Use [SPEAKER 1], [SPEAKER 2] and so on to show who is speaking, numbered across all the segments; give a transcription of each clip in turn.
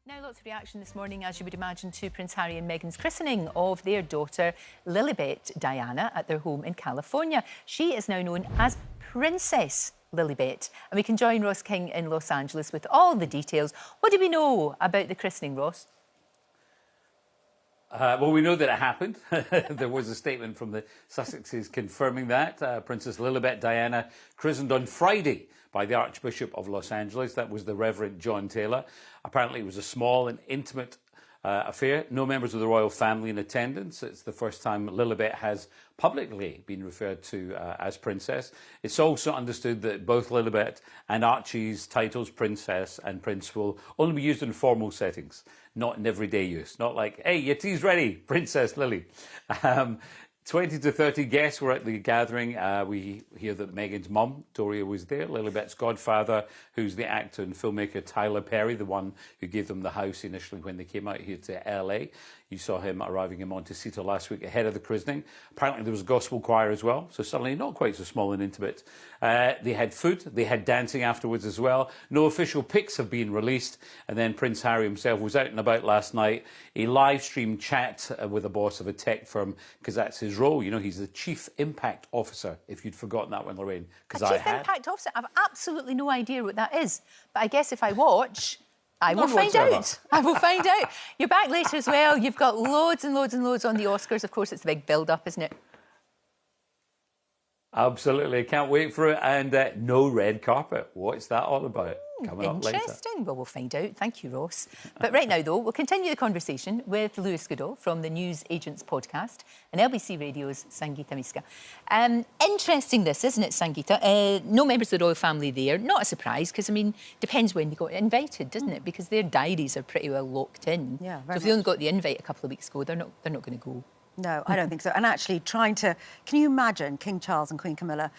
[SPEAKER 1] Now, lots of reaction this morning, as you would imagine, to Prince Harry and Meghan's christening of their daughter Lilibet Diana at their home in California. She is now known as Princess Lilibet. And we can join Ross King in Los Angeles with all the details. What do we know about the christening, Ross?
[SPEAKER 2] Well, we know that it happened. There was a statement from the Sussexes confirming that. Princess Lilibet Diana christened on Friday by the Archbishop of Los Angeles. That was the Reverend John Taylor. Apparently it was a small and intimate affair. No members of the royal family in attendance. It's the first time Lilibet has publicly been referred to as princess. It's also understood that both Lilibet and Archie's titles, princess and prince, will only be used in formal settings, not in everyday use. Not like, hey, your tea's ready, Princess Lily. 20 to 30 guests were at the gathering. We hear that Meghan's mum, Doria, was there. Lilibet's godfather, who's the actor and filmmaker Tyler Perry, the one who gave them the house initially when they came out here to LA. You saw him arriving in Montecito last week ahead of the christening. Apparently there was a gospel choir as well, so suddenly not quite so small and intimate. They had food, they had dancing afterwards as well. No official pics have been released. And then Prince Harry himself was out and about last night. A live stream chat with the boss of a tech firm, because that's his role. You know, he's the Chief Impact Officer, if you'd forgotten that one, Lorraine.
[SPEAKER 1] Chief Impact Officer? I've absolutely no idea what that is. But I guess if I watch, I will find out. I will find out. You're back later as well. You've got loads and loads and loads on the Oscars. Of course, it's the big build-up, isn't it?
[SPEAKER 2] Absolutely. I can't wait for it. And no red carpet. What's that all about? Coming up later.
[SPEAKER 1] Interesting. Well, we'll find out. Thank you, Ross. But right now, though, we'll continue the conversation with Lewis Goodall from the News Agents podcast and LBC Radio's Sangita Myska. Interesting this, isn't it, Sangita? No members of the royal family there. Not a surprise, because, I mean, depends when they got invited, doesn't it? Because their diaries are pretty well locked in.
[SPEAKER 3] Yeah,
[SPEAKER 1] so if they only got the invite a couple of weeks ago, they're not going to go.
[SPEAKER 3] No, I don't think so. And actually, can you imagine King Charles and Queen Camilla,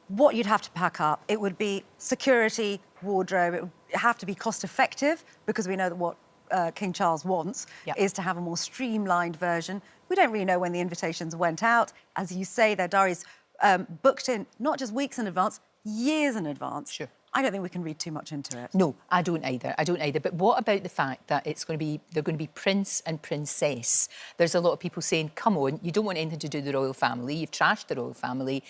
[SPEAKER 3] what you'd have to pack up? It would be security, wardrobe. It would have to be cost effective, because we know that what King Charles wants is to have a more streamlined version. We don't really know when the invitations went out. As you say, their diaries booked in not just weeks in advance, years in advance.
[SPEAKER 1] Sure.
[SPEAKER 3] I don't think we can read too much into it.
[SPEAKER 1] No, I don't either. But what about the fact that they're going to be prince and princess? There's a lot of people saying, come on, you don't want anything to do with the royal family. You've trashed the royal family.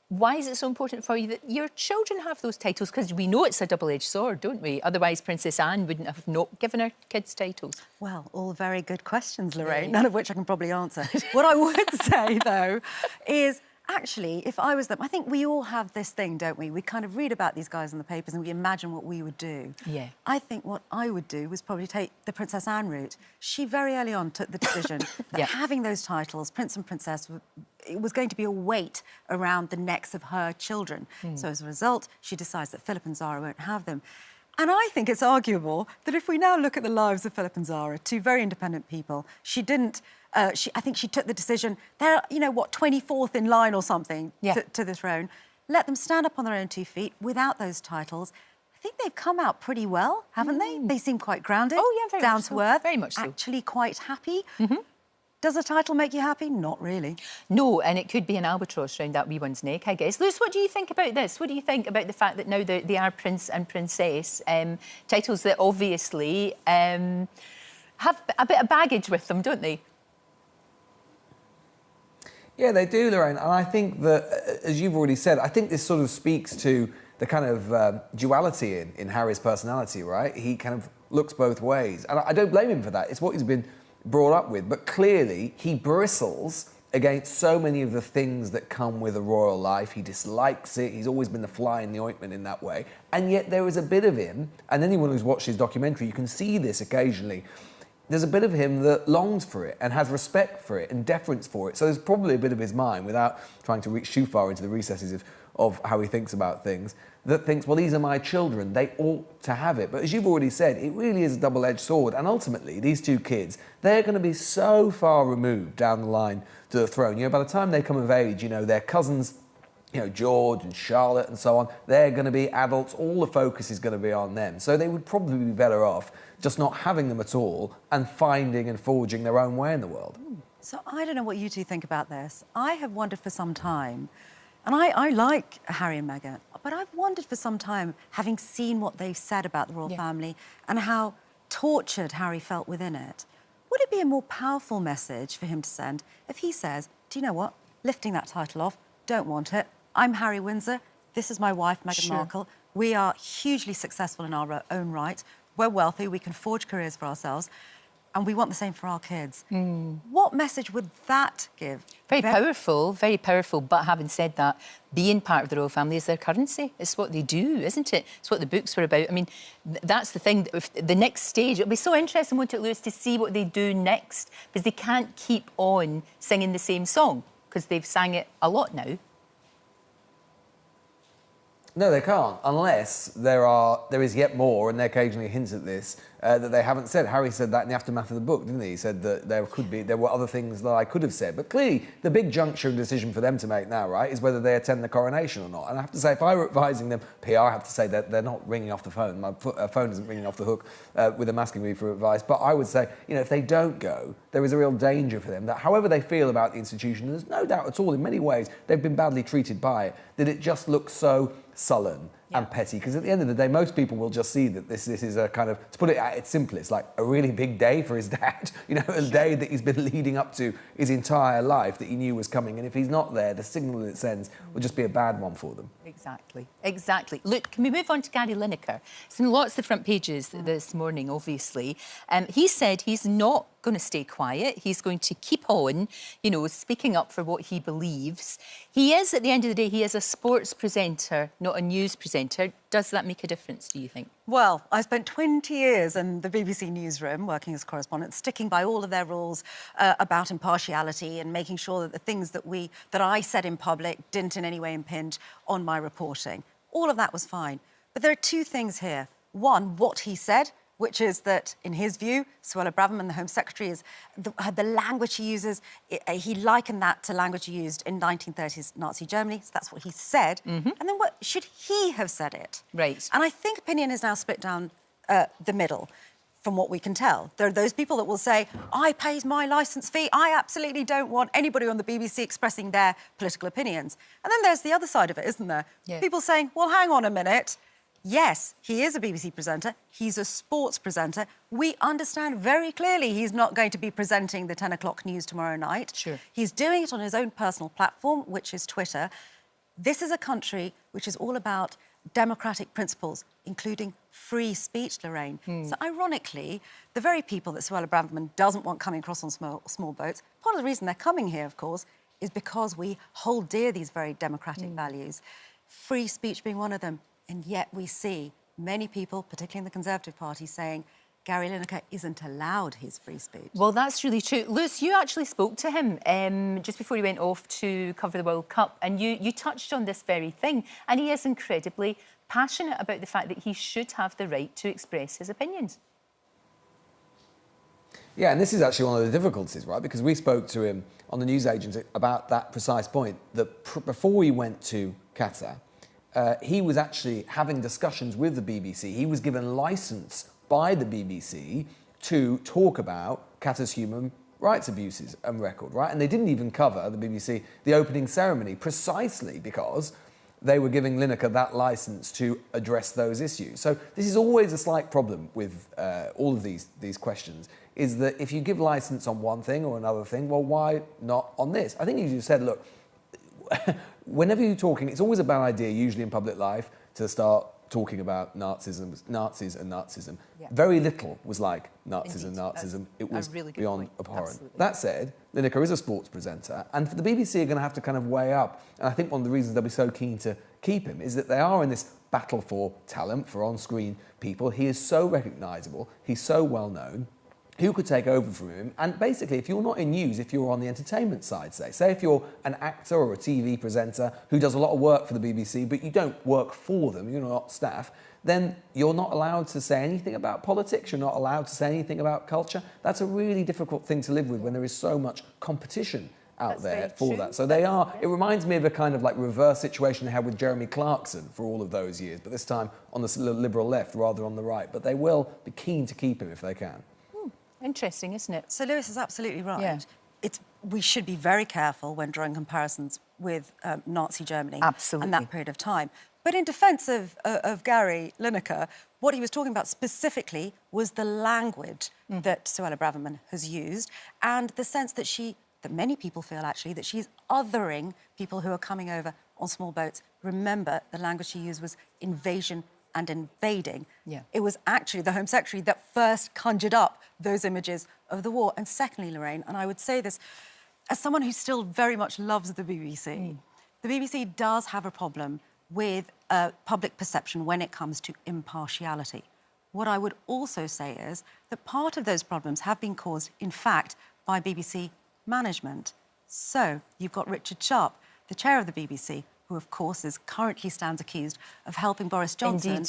[SPEAKER 1] Why is it so important for you that your children have those titles? Because we know it's a double-edged sword, don't we? Otherwise, Princess Anne wouldn't have not given her kids titles.
[SPEAKER 3] Well, all very good questions, Lorraine, none of which I can probably answer. What I would say, though, is actually, if I was them, I think we all have this thing, don't we? We kind of read about these guys in the papers and we imagine what we would do.
[SPEAKER 1] Yeah.
[SPEAKER 3] I think what I would do was probably take the Princess Anne route. She very early on took the decision that having those titles, Prince and Princess, it was going to be a weight around the necks of her children. So as a result, she decides that Philip and Zara won't have them. And I think it's arguable that if we now look at the lives of Philip and Zara, two very independent people, she didn't... I think she took the decision, they're, 24th in line or something to the throne. Let them stand up on their own 2 feet without those titles. I think they've come out pretty well, haven't they? They seem quite grounded, down to earth,
[SPEAKER 1] very much so.
[SPEAKER 3] Actually quite happy. Does a title make you happy? Not really.
[SPEAKER 1] No, and it could be an albatross around that wee one's neck, I guess. Lewis, what do you think about this? What do you think about the fact that now they are prince and princess, titles that obviously have a bit of baggage with them, don't they?
[SPEAKER 4] Yeah, they do, Lorraine. And I think that, as you've already said, I think this sort of speaks to the kind of duality in Harry's personality, right? He kind of looks both ways. And I don't blame him for that. It's what he's been brought up with. But clearly, he bristles against so many of the things that come with a royal life. He dislikes it. He's always been the fly in the ointment in that way. And yet there is a bit of him, and anyone who's watched his documentary, you can see this occasionally, there's a bit of him that longs for it and has respect for it and deference for it. So there's probably a bit of his mind, without trying to reach too far into the recesses of how he thinks about things, that thinks, well, these are my children, they ought to have it. But as you've already said, it really is a double-edged sword. And ultimately, these two kids, they're going to be so far removed down the line to the throne. By the time they come of age, their cousins, George and Charlotte and so on, they're going to be adults. All the focus is going to be on them. So they would probably be better off just not having them at all and finding and forging their own way in the world.
[SPEAKER 3] So I don't know what you two think about this. I have wondered for some time, and I like Harry and Meghan, but I've wondered for some time, having seen what they've said about the royal family and how tortured Harry felt within it, would it be a more powerful message for him to send if he says, do you know what, lifting that title off, don't want it, I'm Harry Windsor, this is my wife, Meghan Markle, we are hugely successful in our own right, we're wealthy, we can forge careers for ourselves, and we want the same for our kids. What message would that give?
[SPEAKER 1] Very powerful. But having said that, being part of the royal family is their currency. It's what they do, isn't it? It's what the books were about. I mean, that's the thing. If the next stage, it'll be so interesting, won't it, Lewis, to see what they do next, because they can't keep on singing the same song, because they've sang it a lot now.
[SPEAKER 4] No, they can't, unless there is yet more, and they occasionally hint at this, that they haven't said. Harry said that in the aftermath of the book, didn't he? He said that there were other things that I could have said. But clearly, the big juncture decision for them to make now, right, is whether they attend the coronation or not. And I have to say, if I were advising them, PR, I have to say that they're not ringing off the phone. My phone isn't ringing off the hook with them asking me for advice. But I would say, you know, if they don't go, there is a real danger for them that however they feel about the institution, and there's no doubt at all, in many ways, they've been badly treated by it, that it just looks so sullen and petty, because at the end of the day, most people will just see that this is a kind of, to put it at its simplest, like a really big day for his dad, you know, a day that he's been leading up to his entire life that he knew was coming, and if he's not there, the signal it sends will just be a bad one for them.
[SPEAKER 1] Exactly. Look, can we move on to Gary Lineker? It's in lots of the front pages this morning, obviously. He said he's not going to stay quiet. He's going to keep on, you know, speaking up for what he believes. He is, at the end of the day, he is a sports presenter, not a news presenter. Does that make a difference, do you think?
[SPEAKER 3] Well, I spent 20 years in the BBC newsroom working as correspondent, sticking by all of their rules about impartiality and making sure that the things that I said in public didn't in any way impinge on my reporting. All of that was fine. But there are two things here. One, what he said, which is that, in his view, Suella Braverman, the Home Secretary, is the language he uses, he likened that to language he used in 1930s Nazi Germany, so that's what he said. And then what should he have said it?
[SPEAKER 1] Right.
[SPEAKER 3] And I think opinion is now split down the middle, from what we can tell. There are those people that will say, I paid my licence fee, I absolutely don't want anybody on the BBC expressing their political opinions. And then there's the other side of it, isn't there?
[SPEAKER 1] Yeah.
[SPEAKER 3] People saying, well, hang on a minute, yes, he is a BBC presenter. He's a sports presenter. We understand very clearly he's not going to be presenting the 10 o'clock news tomorrow night.
[SPEAKER 1] Sure. He's
[SPEAKER 3] doing it on his own personal platform, which is Twitter. This is a country which is all about democratic principles, including free speech, Lorraine. So ironically, the very people that Suella Braverman doesn't want coming across on small boats, part of the reason they're coming here, of course, is because we hold dear these very democratic values. Free speech being one of them. And yet we see many people, particularly in the Conservative Party, saying Gary Lineker isn't allowed his free speech.
[SPEAKER 1] Well, that's really true. Lewis, you actually spoke to him just before he went off to cover the World Cup, and you touched on this very thing. And he is incredibly passionate about the fact that he should have the right to express his opinions.
[SPEAKER 4] Yeah, and this is actually one of the difficulties, right? Because we spoke to him on the news agency about that precise point, that before he went to Qatar, he was actually having discussions with the BBC. He was given licence by the BBC to talk about Qatar's human rights abuses and record, right? And they didn't even cover, the BBC, the opening ceremony, precisely because they were giving Lineker that licence to address those issues. So this is always a slight problem with all of these questions, is that if you give licence on one thing or another thing, well, why not on this? I think you just said, look, whenever you're talking, it's always a bad idea, usually in public life, to start talking about Nazis and Nazism. Yeah. Very little was like Nazis and Nazism. It was really beyond abhorrent. Absolutely. That said, Lineker is a sports presenter, and for the BBC are going to have to kind of weigh up, and I think one of the reasons they'll be so keen to keep him is that they are in this battle for talent, for on-screen people. He is so recognisable, he's so well-known. Who could take over from him? And basically, if you're not in news, if you're on the entertainment side, say if you're an actor or a TV presenter who does a lot of work for the BBC, but you don't work for them, you're not staff, then you're not allowed to say anything about politics, you're not allowed to say anything about culture. That's a really difficult thing to live with when there is so much competition out there for that. So they are, it reminds me of a kind of like reverse situation they had with Jeremy Clarkson for all of those years, but this time on the liberal left rather on the right. But they will be keen to keep him if they can.
[SPEAKER 1] Interesting, isn't it?
[SPEAKER 3] So Lewis is absolutely right.
[SPEAKER 1] Yeah.
[SPEAKER 3] We should be very careful when drawing comparisons with Nazi Germany and that period of time. But in defence of Gary Lineker, What he was talking about specifically was the language that Suella Braverman has used and the sense that that many people feel, actually, that she's othering people who are coming over on small boats. Remember, the language she used was invasion and invading.
[SPEAKER 1] Yeah.
[SPEAKER 3] It was actually the Home Secretary that first conjured up those images of the war. And secondly, Lorraine, and I would say this as someone who still very much loves the BBC, the BBC does have a problem with public perception when it comes to impartiality. What I would also say is that part of those problems have been caused, in fact, by BBC management. So you've got Richard Sharp, the chair of the BBC, who, of course, currently stands accused of helping Boris Johnson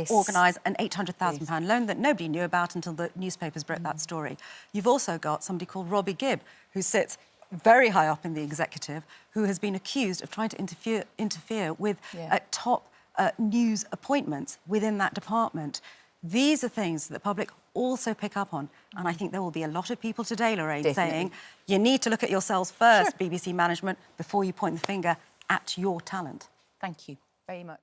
[SPEAKER 3] organise an £800,000 loan that nobody knew about until the newspapers broke that story. You've also got somebody called Robbie Gibb, who sits very high up in the executive, who has been accused of trying to interfere with top news appointments within that department. These are things that the public also pick up on. And I think there will be a lot of people today, Lorraine, saying, you need to look at yourselves first, BBC management, before you point the finger at your talent.
[SPEAKER 1] Thank you very much.